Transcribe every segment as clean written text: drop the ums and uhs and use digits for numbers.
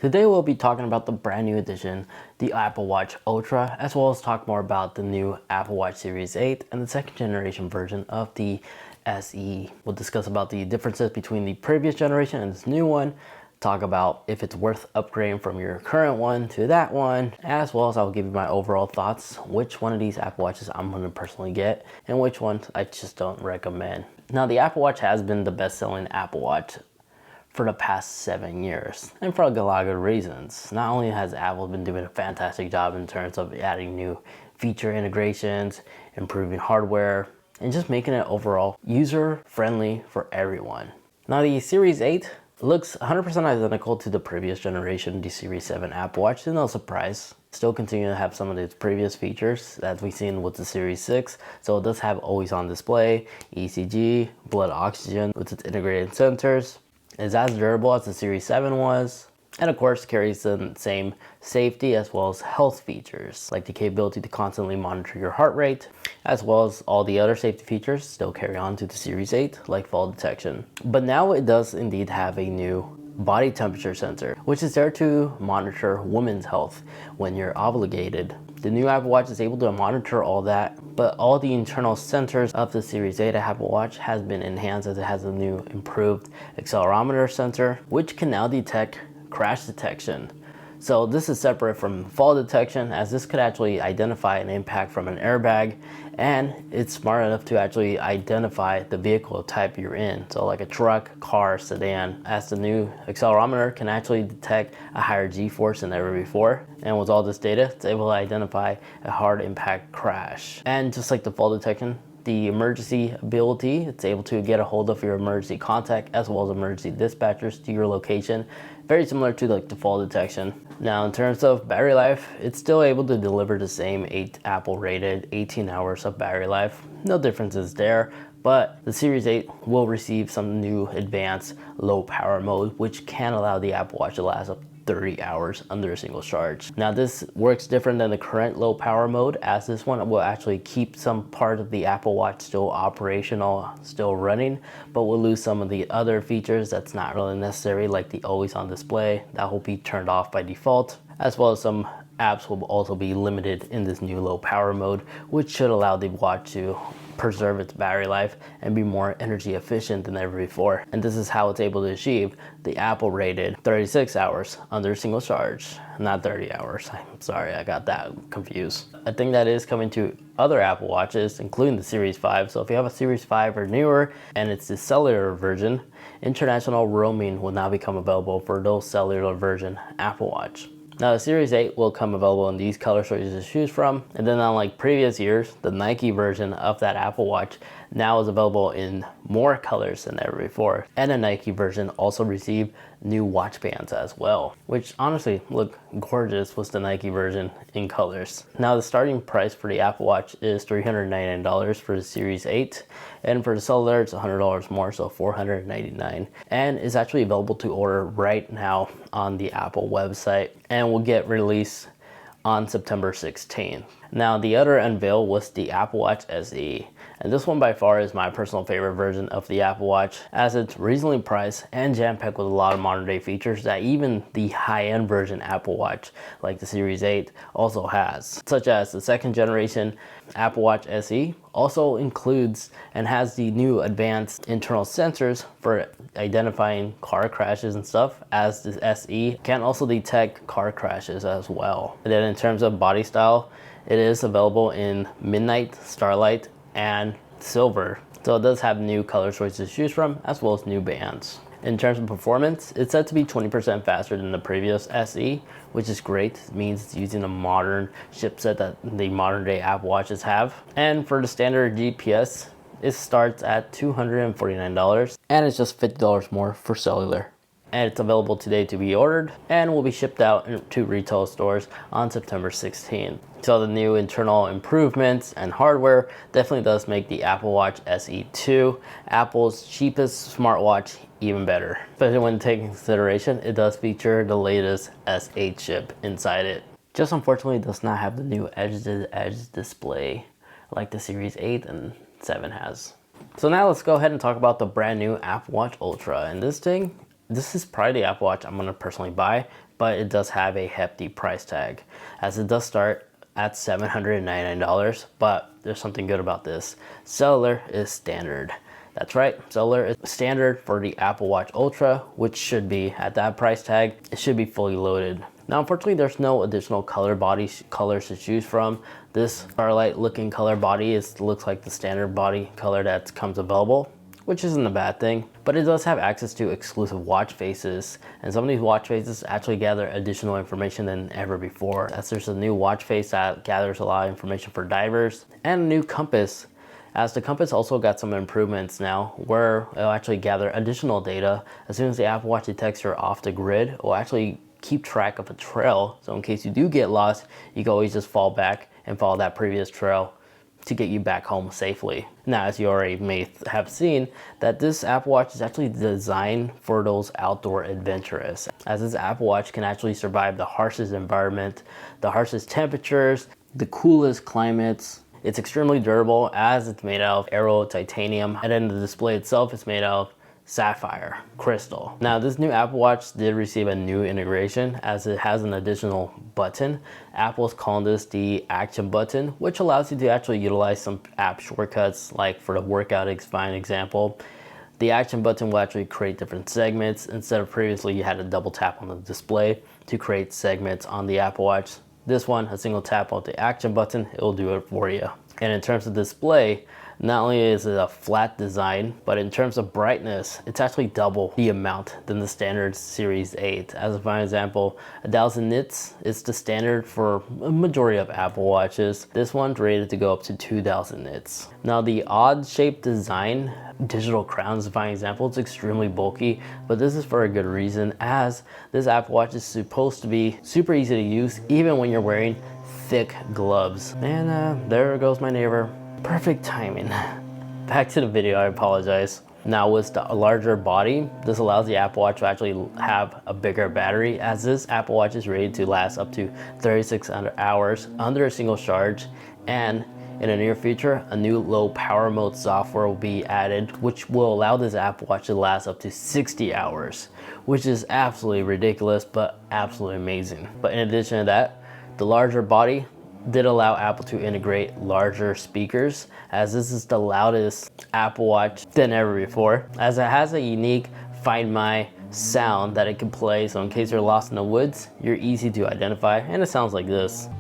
Today we'll be talking about the brand new edition, the Apple Watch Ultra, as well as talk more about the new Apple Watch Series 8 and the second generation version of the SE. We'll discuss about the differences between the previous generation and this new one, talk about if it's worth upgrading from your current one to that one, as well as I'll give you my overall thoughts, which one of these Apple Watches I'm going to personally get and which ones I just don't recommend. Now, the Apple Watch has been the best-selling Apple Watch for the past 7 years, and for a lot of good reasons. Not only has Apple been doing a fantastic job in terms of adding new feature integrations, improving hardware, and just making it overall user-friendly for everyone. Now, the Series 8 looks 100% identical to the previous generation, the Series 7 Apple Watch. No surprise. Still continue to have some of its previous features that we've seen with the Series 6. So it does have always on display, ECG, blood oxygen with its integrated sensors. It's as durable as the Series 7 was, and of course carries the same safety as well as health features, like the capability to constantly monitor your heart rate, as well as all the other safety features still carry on to the Series 8, like fall detection. But now it does indeed have a new body temperature sensor, which is there to monitor women's health when you're obligated. The new Apple Watch is able to monitor all that, but all the internal sensors of the Series 8 Apple Watch has been enhanced, as it has a new improved accelerometer sensor, which can now detect crash detection. So this is separate from fall detection, as this could actually identify an impact from an airbag, and it's smart enough to actually identify the vehicle type you're in. So like a truck, car, sedan, as the new accelerometer can actually detect a higher G-force than ever before. And with all this data, it's able to identify a hard impact crash. And just like the fall detection, the emergency ability, it's able to get a hold of your emergency contact as well as emergency dispatchers to your location. Very similar to like the fall detection. Now, in terms of battery life, it's still able to deliver the same Apple rated 18 hours of battery life. No differences there, but the Series 8 will receive some new advanced low power mode, which can allow the Apple Watch to last up 30 hours under a single charge. Now, this works different than the current low power mode, as this one will actually keep some part of the Apple Watch still operational, still running, but will lose some of the other features that's not really necessary, like the always on display that will be turned off by default, as well as some apps will also be limited in this new low power mode, which should allow the watch to preserve its battery life and be more energy efficient than ever before. And this is how it's able to achieve the Apple rated 36 hours under a single charge, not 30 hours. I'm sorry, I got that confused. I think that is coming to other Apple Watches, including the Series 5. So if you have a Series 5 or newer and it's the cellular version, international roaming will now become available for those cellular version Apple Watch. Now, the Series 8 will come available in these color choices to choose from, and then unlike previous years, the Nike version of that Apple Watch now is available in more colors than ever before, and the Nike version also received new watch bands as well, which honestly look gorgeous with the Nike version in colors. Now, the starting price for the Apple Watch is $399 for the Series 8, and for the cellular it's $100 more, so $499, and is actually available to order right now on the Apple website and will get released on September 16th. Now, the other unveil was the Apple Watch SE, and this one by far is my personal favorite version of the Apple Watch, as it's reasonably priced and jam-packed with a lot of modern day features that even the high-end version Apple Watch, like the Series 8, also has, such as the second generation Apple Watch SE also includes and has the new advanced internal sensors for identifying car crashes and stuff, as the SE can also detect car crashes as well. And then in terms of body style, it is available in Midnight, Starlight, and Silver. So it does have new color choices to choose from, as well as new bands. In terms of performance, it's said to be 20% faster than the previous SE, which is great. It means it's using a modern chipset that the modern day Apple Watches have. And for the standard GPS, it starts at $249, and it's just $50 more for cellular. And it's available today to be ordered and will be shipped out to retail stores on September 16th. So the new internal improvements and hardware definitely does make the Apple Watch SE 2, Apple's cheapest smartwatch, even better. Especially when taking consideration, it does feature the latest S8 chip inside it. Just unfortunately, it does not have the new edge-to-edge display like the Series 8 and 7 has. So now let's go ahead and talk about the brand new Apple Watch Ultra. And this is probably the Apple Watch I'm going to personally buy but it does have a hefty price tag, as it does start at $799, but there's something good about this. Cellular is standard. That's right, cellular is standard for the Apple Watch Ultra, which should be at that price tag. It should be fully loaded. Now, unfortunately, there's no additional colors to choose from. This Starlight looking color body looks like the standard body color that comes available, which isn't a bad thing, but it does have access to exclusive watch faces, and some of these watch faces actually gather additional information than ever before, as there's a new watch face that gathers a lot of information for divers, and a new compass, as the compass also got some improvements now where it'll actually gather additional data. As soon as the Apple Watch detects you're off the grid, it will actually keep track of a trail, so in case you do get lost, you can always just fall back and follow that previous trail to get you back home safely. Now, as you already may have seen, that this Apple Watch is actually designed for those outdoor adventurous, as this Apple Watch can actually survive the harshest environment, the harshest temperatures, the coolest climates. It's extremely durable, as it's made out of aero titanium, and then the display itself is made out of sapphire crystal. Now, this new Apple Watch did receive a new integration, as it has an additional button. Apple's calling this the action button, which allows you to actually utilize some app shortcuts, like for the workout example. The action button will actually create different segments. Instead of previously you had to double tap on the display to create segments on the Apple Watch, this one, a single tap on the action button, it will do it for you. And in terms of display, not only is it a flat design, but in terms of brightness, it's actually double the amount than the standard Series 8. As a fine example, 1000 nits is the standard for a majority of Apple Watches. This one's rated to go up to 2000 nits. Now, the odd shaped design, digital crown is a fine example. It's extremely bulky, but this is for a good reason, as this Apple Watch is supposed to be super easy to use, even when you're wearing thick gloves. And there goes my neighbor. Perfect timing. Back to the video, I apologize. Now, with the larger body, this allows the Apple Watch to actually have a bigger battery, as this Apple Watch is rated to last up to 36 hours under a single charge. And in the near future, a new low power mode software will be added, which will allow this Apple Watch to last up to 60 hours, which is absolutely ridiculous, but absolutely amazing. But in addition to that, the larger body did allow Apple to integrate larger speakers, as this is the loudest Apple Watch than ever before, as it has a unique Find My sound that it can play, so in case you're lost in the woods, you're easy to identify, and it sounds like this.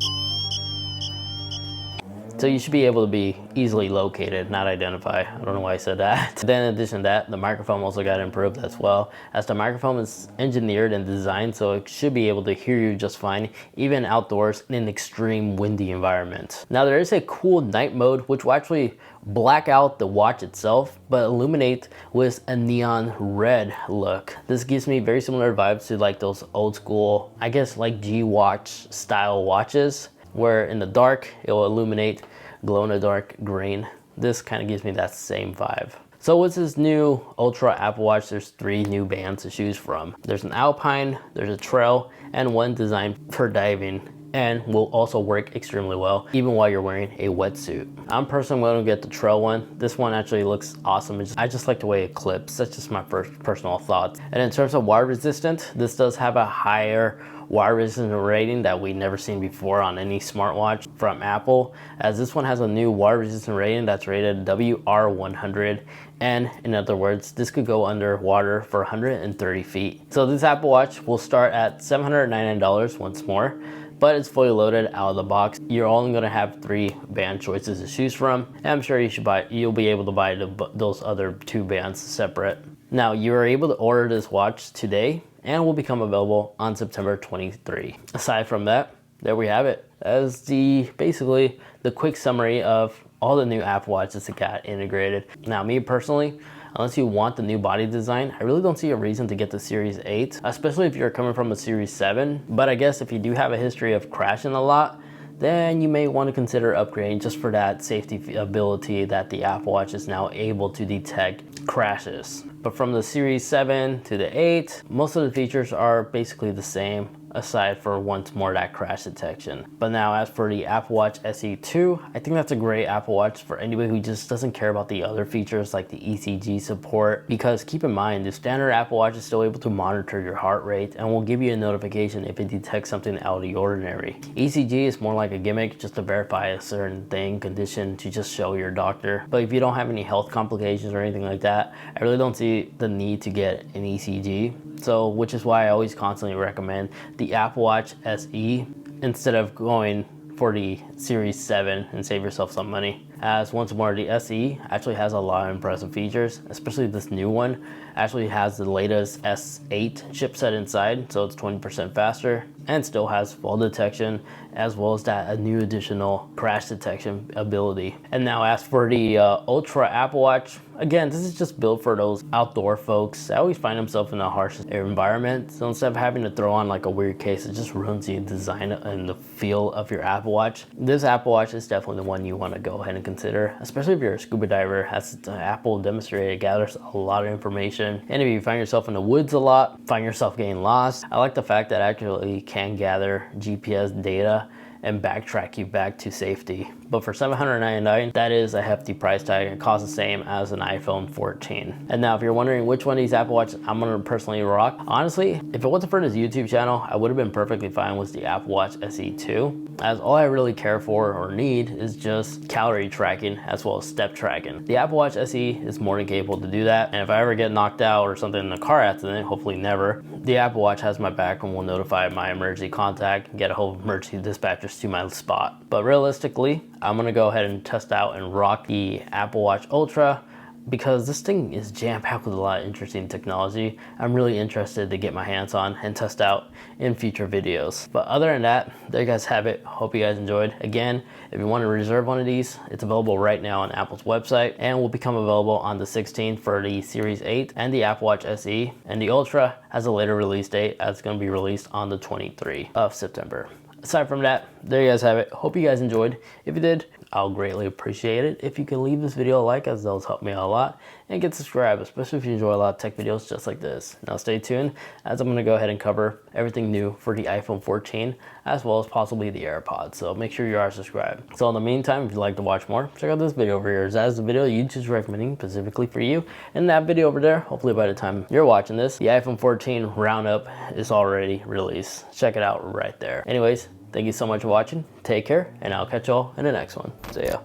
So you should be able to be easily located, not identify. I don't know why I said that. Then in addition to that, the microphone also got improved as well, as the microphone is engineered and designed so it should be able to hear you just fine, even outdoors in an extreme windy environment. Now, there is a cool night mode, which will actually black out the watch itself, but illuminate with a neon red look. This gives me very similar vibes to like those old school, I guess like G-Watch style watches, where in the dark it will illuminate glow-in-the-dark green. This kind of gives me that same vibe. So with this new Ultra Apple Watch, there's 3 new bands to choose from. There's an Alpine, there's a Trail, and one designed for diving, and will also work extremely well even while you're wearing a wetsuit. I'm personally going to get the Trail one. This one actually looks awesome. I just like the way it clips. That's just my first personal thoughts. And in terms of water resistant, this does have a higher water resistant rating that we've never seen before on any smartwatch from Apple, as this one has a new water resistant rating that's rated WR100, and in other words, this could go underwater for 130 feet. So this Apple Watch will start at $799 once more, but it's fully loaded out of the box. You're only going to have 3 band choices to choose from, and I'm sure you'll be able to buy those other 2 bands separate. Now, you are able to order this watch today and will become available on September 23. Aside from that, there we have it. As basically the quick summary of all the new Apple Watches that got integrated. Now, me personally, unless you want the new body design, I really don't see a reason to get the Series 8, especially if you're coming from a Series 7. But I guess if you do have a history of crashing a lot, then you may want to consider upgrading just for that safety ability that the Apple Watch is now able to detect crashes. But from the Series 7 to the 8, most of the features are basically the same. aside for once more that crash detection. But now as for the Apple Watch SE 2, I think that's a great Apple Watch for anybody who just doesn't care about the other features like the ECG support, because keep in mind the standard Apple Watch is still able to monitor your heart rate and will give you a notification if it detects something out of the ordinary. ECG is more like a gimmick just to verify a certain thing, condition, to just show your doctor. But if you don't have any health complications or anything like that, I really don't see the need to get an ECG. So which is why I always constantly recommend the Apple Watch SE instead of going for the Series 7 and save yourself some money. As once more, the SE actually has a lot of impressive features, especially this new one. Actually has the latest S8 chipset inside, so it's 20% faster and still has fall detection, as well as that a new additional crash detection ability. And now as for the Ultra Apple Watch, again, this is just built for those outdoor folks that always find themselves in a harsh environment. So instead of having to throw on like a weird case, it just ruins the design and the feel of your Apple Watch. This Apple Watch is definitely the one you want to go ahead and consider, especially if you're a scuba diver. As Apple demonstrated, it gathers a lot of information. And if you find yourself in the woods a lot, find yourself getting lost, I like the fact that it actually can gather GPS data and backtrack you back to safety. But for $799, that is a hefty price tag. It costs the same as an iPhone 14. And now if you're wondering which one of these Apple Watches I'm gonna personally rock, honestly, if it wasn't for this YouTube channel, I would have been perfectly fine with the Apple Watch SE 2, as all I really care for or need is just calorie tracking as well as step tracking. The Apple Watch SE is more than capable to do that. And if I ever get knocked out or something in a car accident, hopefully never, the Apple Watch has my back and will notify my emergency contact and get a whole emergency dispatchers to my spot. But realistically, I'm gonna go ahead and test out and rock the Apple Watch Ultra because this thing is jam-packed with a lot of interesting technology I'm really interested to get my hands on and test out in future videos. But other than that, there you guys have it. Hope you guys enjoyed. Again, if you want to reserve one of these, it's available right now on Apple's website and will become available on the 16th for the Series 8 and the Apple Watch SE. And the Ultra has a later release date as it's going to be released on the 23rd of September. Aside from that, there you guys have it. Hope you guys enjoyed. If you did, I'll greatly appreciate it if you can leave this video a like, as those help me out a lot, and get subscribed, especially if you enjoy a lot of tech videos just like this. Now stay tuned, as I'm going to go ahead and cover everything new for the iPhone 14 as well as possibly the AirPods, so make sure you are subscribed. So in the meantime, if you'd like to watch more, check out this video over here. That is the video YouTube's recommending specifically for you. And that video over there, hopefully by the time you're watching this, the iPhone 14 roundup is already released. Check it out right there. Anyways, thank you so much for watching. Take care, and I'll catch y'all in the next one. See ya.